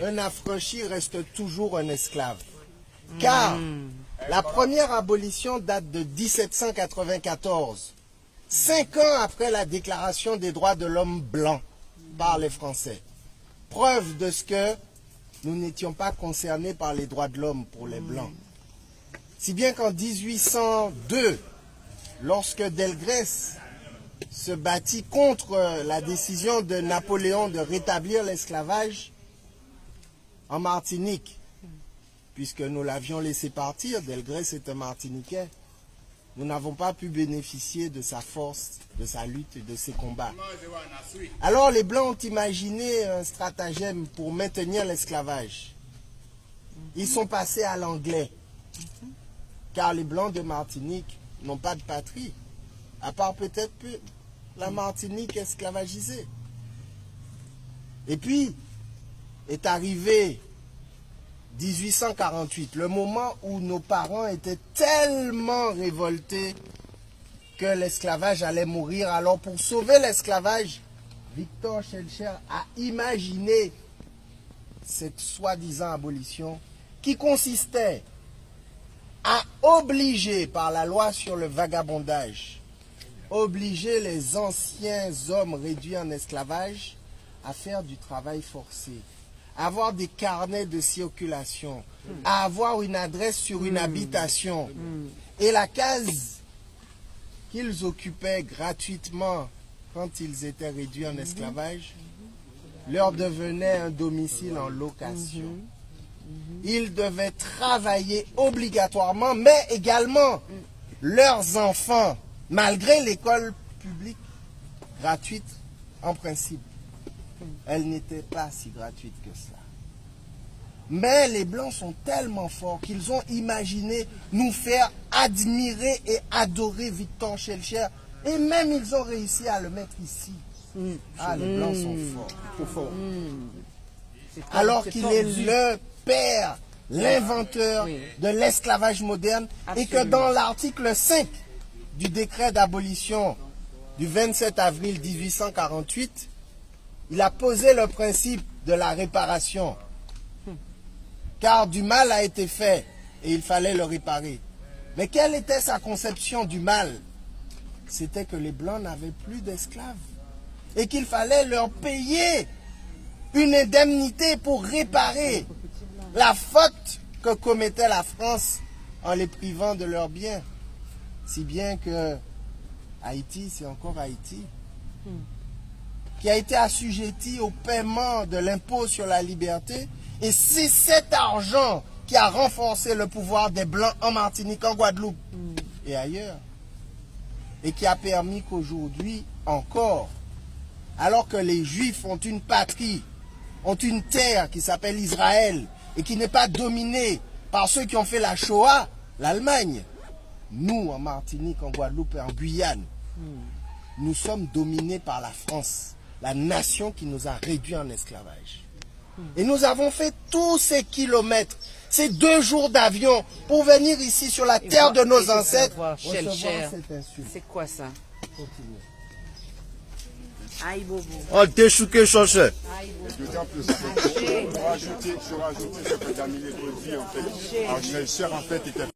Un affranchi reste toujours un esclave. Car la première abolition date de 1794, 5 ans après la déclaration des droits de l'homme blanc par les Français. Preuve de ce que nous n'étions pas concernés par les droits de l'homme pour les Blancs. Si bien qu'en 1802, lorsque Delgrès se battit contre la décision de Napoléon de rétablir l'esclavage en Martinique, puisque nous l'avions laissé partir, Delgrès est un Martiniquais, nous n'avons pas pu bénéficier de sa force, de sa lutte et de ses combats. Alors les Blancs ont imaginé un stratagème pour maintenir l'esclavage. Ils sont passés à l'anglais, car les Blancs de Martinique n'ont pas de patrie, à part peut-être la Martinique esclavagisée. Et puis, est arrivé 1848, le moment où nos parents étaient tellement révoltés que l'esclavage allait mourir. Alors pour sauver l'esclavage, Victor Schœlcher a imaginé cette soi-disant abolition qui consistait à obliger par la loi sur le vagabondage, obliger les anciens hommes réduits en esclavage à faire du travail forcé, à avoir des carnets de circulation, à avoir une adresse sur une habitation. Et la case qu'ils occupaient gratuitement quand ils étaient réduits en esclavage leur devenait un domicile en location. Ils devaient travailler obligatoirement, mais également leurs enfants, malgré l'école publique gratuite en principe. Elle n'était pas si gratuite que ça. Mais les Blancs sont tellement forts qu'ils ont imaginé nous faire admirer et adorer Victor Schœlcher. Et même ils ont réussi à le mettre ici. Ah, les Blancs sont forts. Trop forts. Alors qu'il est le père, l'inventeur de l'esclavage moderne. Et que dans l'article 5 du décret d'abolition du 27 avril 1848, il a posé le principe de la réparation. Car du mal a été fait et il fallait le réparer. Mais quelle était sa conception du mal? C'était que les Blancs n'avaient plus d'esclaves et qu'il fallait leur payer une indemnité pour réparer la faute que commettait la France en les privant de leurs biens. Si bien que Haïti, c'est encore Haïti, qui a été assujetti au paiement de l'impôt sur la liberté. Et c'est cet argent qui a renforcé le pouvoir des Blancs en Martinique, en Guadeloupe et ailleurs. Et qui a permis qu'aujourd'hui encore, alors que les Juifs ont une patrie, ont une terre qui s'appelle Israël et qui n'est pas dominée par ceux qui ont fait la Shoah, l'Allemagne, nous en Martinique, en Guadeloupe et en Guyane, nous sommes dominés par la France, la nation qui nous a réduits en esclavage. Et nous avons fait tous ces kilomètres, ces 2 jours d'avion pour venir ici sur la terre de nos ancêtres. C'est quoi ça? Continuez. Aïe bobo. Oh, déchouqué, Schœlcher. D'autant plus, pour rajouter ce que Daniel dit, en fait, Schœlcher, en fait, était